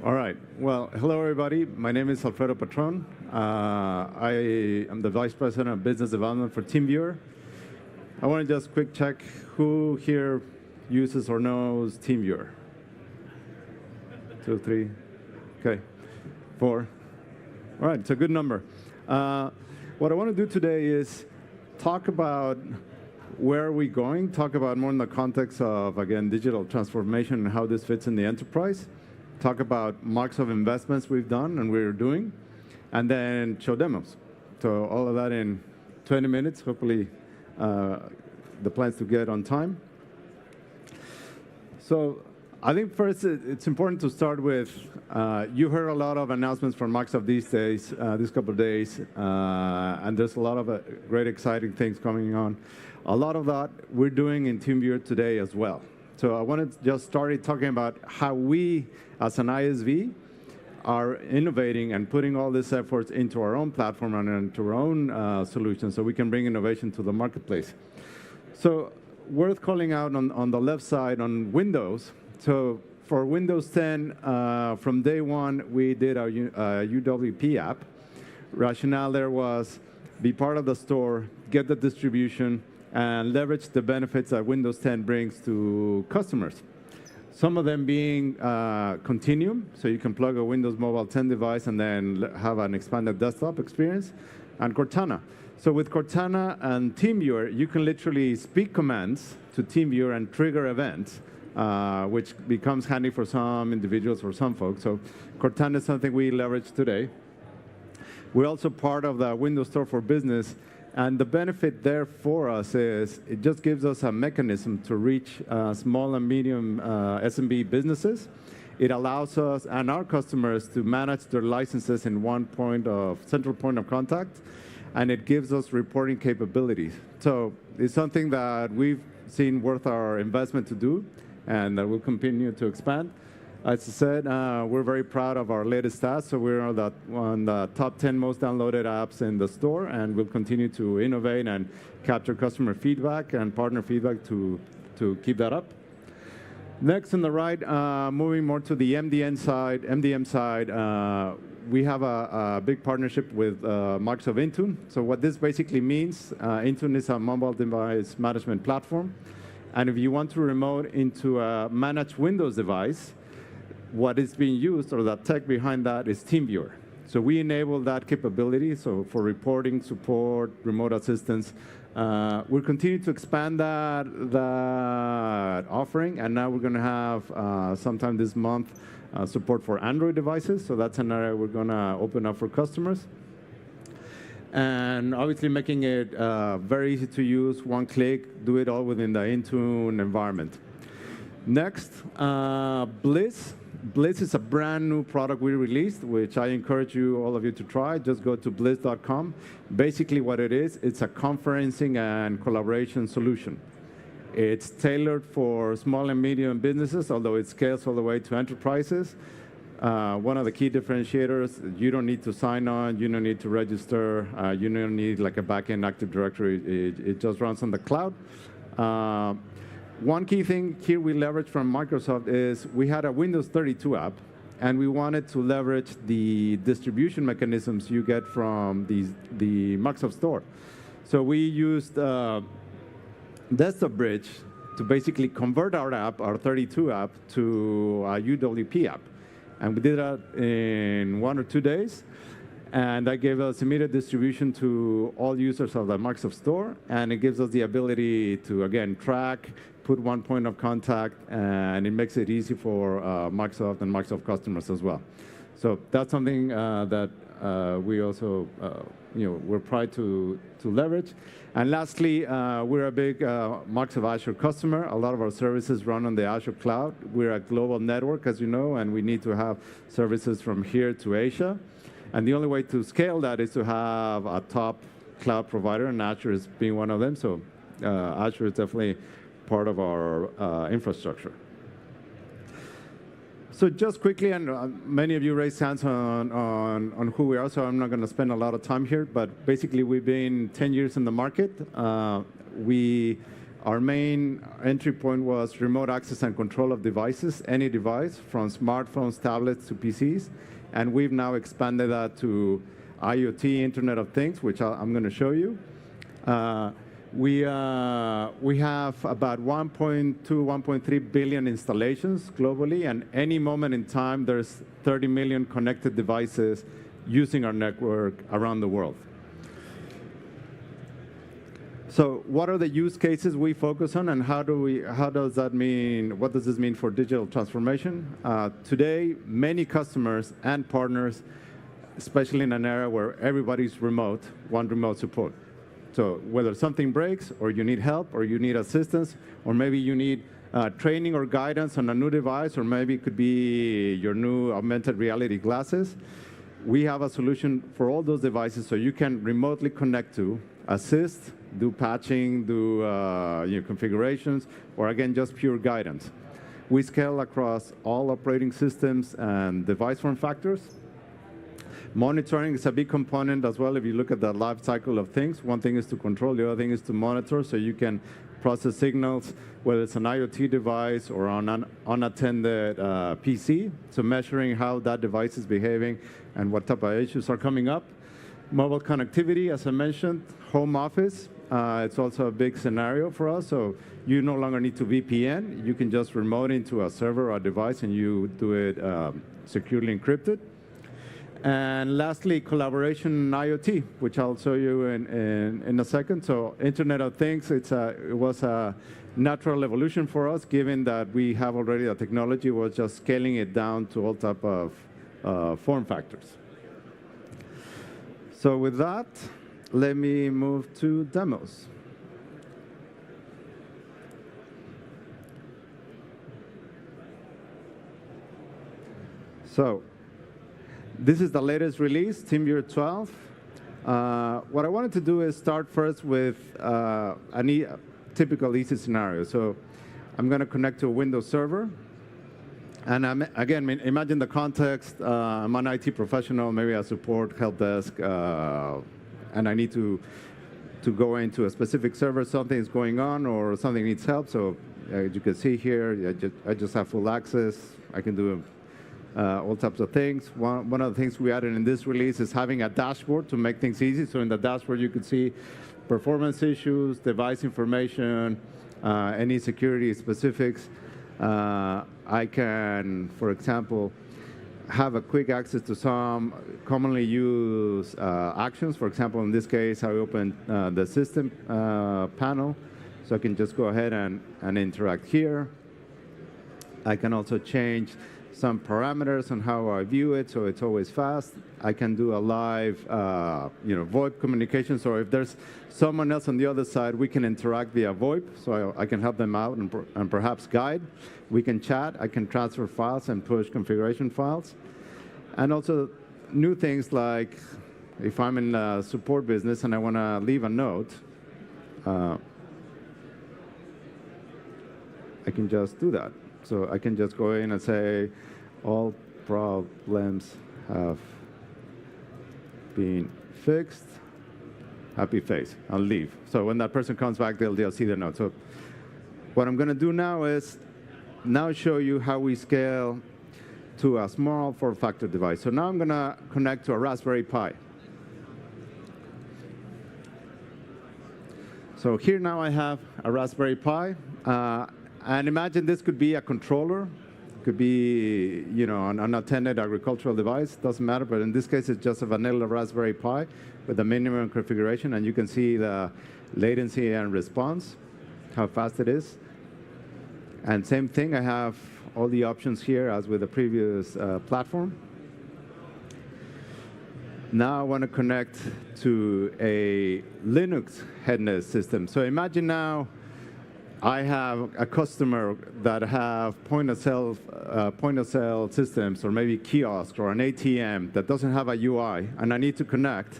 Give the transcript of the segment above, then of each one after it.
All right. Well, hello, everybody. My name is Alfredo Patron. I am the Vice President of Business Development for TeamViewer. I want to just quick check who here uses or knows TeamViewer. 2, 3, okay, 4. All right, it's a good number. What I want to do today is talk about where are we going, talk about more in the context of, again, digital transformation and how this fits in the enterprise, talk about marks of investments we've done and we're doing, and then show demos. So all of that in 20 minutes, hopefully the plans to get on time. So I think first it's important to start with, you heard a lot of announcements from Microsoft these days, these couple of days, and there's a lot of great exciting things coming on. A lot of that we're doing in TeamViewer today as well. So I wanted to just start talking about how we, as an ISV, are innovating and putting all these efforts into our own platform and into our own solutions so we can bring innovation to the marketplace. So worth calling out on the left side on Windows. So for Windows 10, from day one, we did our UWP app. Rationale there was be part of the store, get the distribution, and leverage the benefits that Windows 10 brings to customers. Some of them being Continuum, so you can plug a Windows Mobile 10 device and then have an expanded desktop experience, and Cortana. So with Cortana and TeamViewer, you can literally speak commands to TeamViewer and trigger events, which becomes handy for some individuals or some folks. So Cortana is something we leverage today. We're also part of the Windows Store for Business, and the benefit there for us is it just gives us a mechanism to reach small and medium SMB businesses. It allows us and our customers to manage their licenses in one central point of contact, and it gives us reporting capabilities. So it's something that we've seen worth our investment to do, and that will continue to expand. As I said, we're very proud of our latest stats, so we're on the top 10 most downloaded apps in the store, and we'll continue to innovate and capture customer feedback and partner feedback to keep that up. Next on the right, moving more to the MDM side, we have a big partnership with Microsoft Intune. So what this basically means, Intune is a mobile device management platform, and if you want to remote into a managed Windows device, what is being used, or the tech behind that, is TeamViewer. So we enable that capability, so for reporting, support, remote assistance. We'll continue to expand that offering, and now we're going to have, sometime this month, support for Android devices. So that's an area we're going to open up for customers. And obviously making it very easy to use, one click, do it all within the Intune environment. Next, Bliss. Bliss is a brand new product we released, which I encourage all of you to try. Just go to bliss.com. Basically what it is, it's a conferencing and collaboration solution. It's tailored for small and medium businesses, although it scales all the way to enterprises. One of the key differentiators, you don't need to sign on, you don't need to register, you don't need like a backend Active Directory. It just runs on the cloud. One key thing here we leverage from Microsoft is we had a Windows 32 app, and we wanted to leverage the distribution mechanisms you get from the Microsoft Store. So we used Desktop Bridge to basically convert our app, our 32 app, to a UWP app. And we did that in 1 or 2 days. And that gave us immediate distribution to all users of the Microsoft Store. And it gives us the ability to, again, track, put one point of contact, and it makes it easy for Microsoft and Microsoft customers as well. So that's something that we also, we're proud to leverage. And lastly, we're a big Microsoft Azure customer. A lot of our services run on the Azure cloud. We're a global network, as you know, and we need to have services from here to Asia. And the only way to scale that is to have a top cloud provider, and Azure is being one of them. So Azure is definitely part of our infrastructure. So just quickly, and many of you raised hands on who we are, so I'm not going to spend a lot of time here. But basically, we've been 10 years in the market. We Our main entry point was remote access and control of devices, any device, from smartphones, tablets, to PCs. And we've now expanded that to IoT, Internet of Things, which I'm going to show you. We have about 1.2, 1.3 billion installations globally, and any moment in time, there's 30 million connected devices using our network around the world. So what are the use cases we focus on, and what does this mean for digital transformation? Today, many customers and partners, especially in an era where everybody's remote, want remote support. So whether something breaks, or you need help, or you need assistance, or maybe you need training or guidance on a new device, or maybe it could be your new augmented reality glasses, we have a solution for all those devices so you can remotely connect to, assist, do patching, do configurations, or again, just pure guidance. We scale across all operating systems and device form factors. Monitoring is a big component as well. If you look at the life cycle of things, one thing is to control, the other thing is to monitor, so you can process signals, whether it's an IoT device or on an unattended PC. So measuring how that device is behaving and what type of issues are coming up. Mobile connectivity, as I mentioned, home office. It's also a big scenario for us. So you no longer need to VPN. You can just remote into a server or a device, and you do it securely encrypted. And lastly, collaboration and IoT, which I'll show you in a second. So Internet of Things, it was a natural evolution for us, given that we have already the technology. We're just scaling it down to all type of form factors. So with that, let me move to demos. So this is the latest release, TeamViewer 12. What I wanted to do is start first with a typical easy scenario. So I'm going to connect to a Windows server. And again, imagine the context. I'm an IT professional, maybe a support help desk, and I need to go into a specific server. Something is going on, or something needs help. So as you can see here, I just have full access. I can do all types of things. One of the things we added in this release is having a dashboard to make things easy. So in the dashboard, you can see performance issues, device information, any security specifics. I can, for example, have a quick access to some commonly used actions. For example, in this case, I opened the system panel, so I can just go ahead and interact here. I can also change some parameters on how I view it, so it's always fast. I can do a live, VoIP communication. So if there's someone else on the other side, we can interact via VoIP. So I can help them out and perhaps guide. We can chat. I can transfer files and push configuration files. And also new things like if I'm in the support business and I want to leave a note, I can just do that. So I can just go in and say, all problems have been fixed, happy face, I'll leave. So when that person comes back, they'll see the note. So what I'm going to do now is show you how we scale to a small form factor device. So now I'm going to connect to a Raspberry Pi. So here now I have a Raspberry Pi. And imagine this could be a controller, could be an unattended agricultural device, doesn't matter, but in this case it's just a vanilla Raspberry Pi with a minimum configuration, and you can see the latency and response, how fast it is. And same thing, I have all the options here as with the previous platform. Now I want to connect to a Linux headnet system. So imagine now I have a customer that have point of sale systems, or maybe kiosks or an ATM that doesn't have a UI, and I need to connect.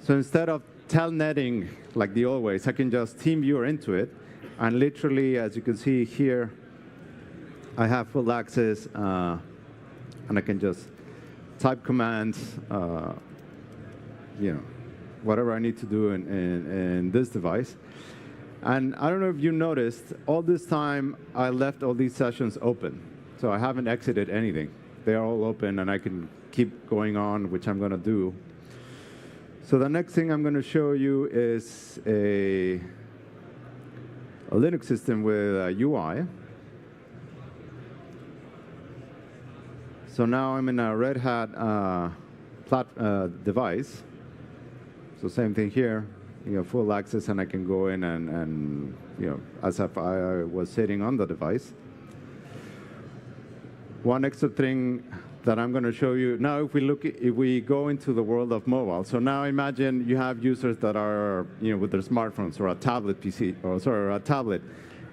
So instead of telnetting like the old ways, I can just TeamViewer into it, and literally, as you can see here, I have full access, and I can just type commands, whatever I need to do in this device. And I don't know if you noticed, all this time I left all these sessions open. So I haven't exited anything. They're all open, and I can keep going on, which I'm going to do. So the next thing I'm going to show you is a Linux system with a UI. So now I'm in a Red Hat device. So same thing here, full access, and I can go in and as if I was sitting on the device. One extra thing that I'm going to show you now, if we go into the world of mobile. So now imagine you have users that are with their smartphones or a tablet PC, or a tablet,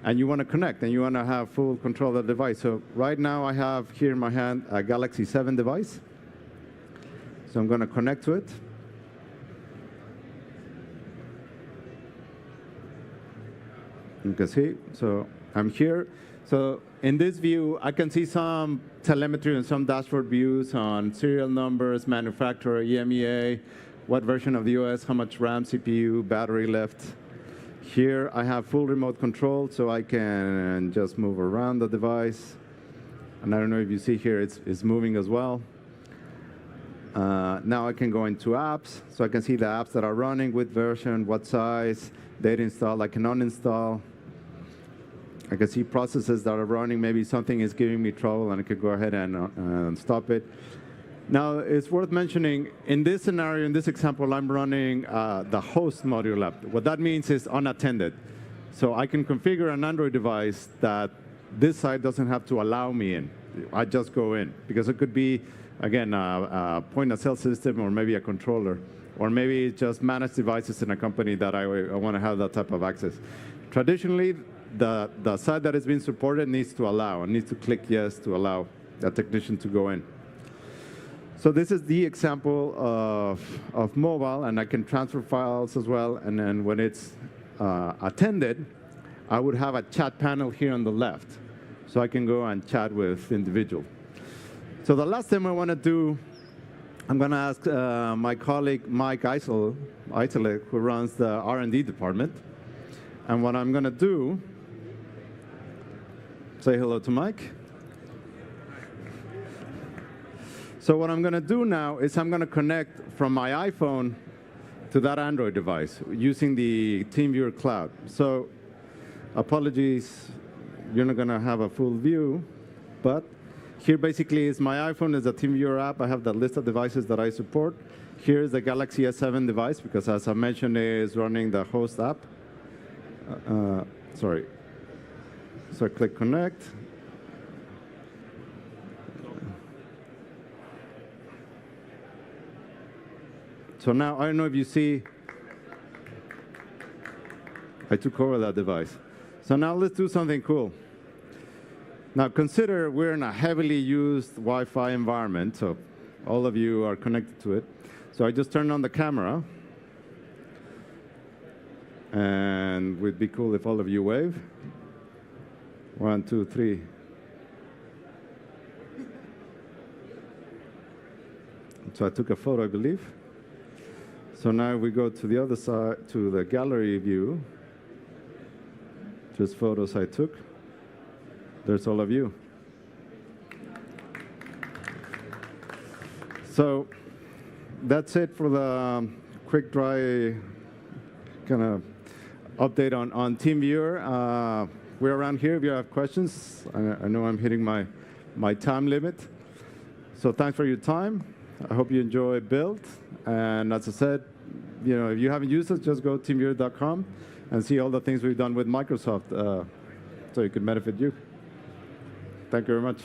and you want to connect and you want to have full control of the device. So right now I have here in my hand a Galaxy 7 device. So I'm going to connect to it. You can see, so I'm here. So in this view, I can see some telemetry and some dashboard views on serial numbers, manufacturer, EMEA, what version of the OS, how much RAM, CPU, battery left. Here I have full remote control, so I can just move around the device. And I don't know if you see here, it's moving as well. Now I can go into apps, so I can see the apps that are running, with version, what size, data install, I can uninstall. I can see processes that are running. Maybe something is giving me trouble, and I could go ahead and stop it. Now, it's worth mentioning, in this scenario, in this example, I'm running the host module app. What that means is unattended. So I can configure an Android device that this side doesn't have to allow me in. I just go in, because it could be, again, a point-of-sale system, or maybe a controller, or maybe just managed devices in a company that I want to have that type of access. Traditionally, the side that is being supported needs to allow, and needs to click yes to allow that technician to go in. So this is the example of mobile, and I can transfer files as well. And then when it's attended, I would have a chat panel here on the left, so I can go and chat with individual. So the last thing I want to do, I'm going to ask my colleague Mike Eisele, who runs the R&D department. And what I'm going to do, say hello to Mike. So what I'm going to do now is I'm going to connect from my iPhone to that Android device using the TeamViewer cloud. So apologies, you're not going to have a full view, but here basically is my iPhone, is a TeamViewer app. I have the list of devices that I support. Here's the Galaxy S7 device, because as I mentioned, it is running the host app. Sorry. So I click connect. So now, I don't know if you see, I took over that device. So now let's do something cool. Now consider we're in a heavily used Wi-Fi environment, so all of you are connected to it. So I just turned on the camera, and it would be cool if all of you wave. 1, 2, 3. So I took a photo, I believe. So now we go to the other side, to the gallery view. Just photos I took. There's all of you. So that's it for the quick, dry kind of update on TeamViewer. We're around here if you have questions. I know I'm hitting my time limit. So thanks for your time. I hope you enjoy Build. And as I said, if you haven't used it, just go to teamviewer.com and see all the things we've done with Microsoft so it could benefit you. Thank you very much.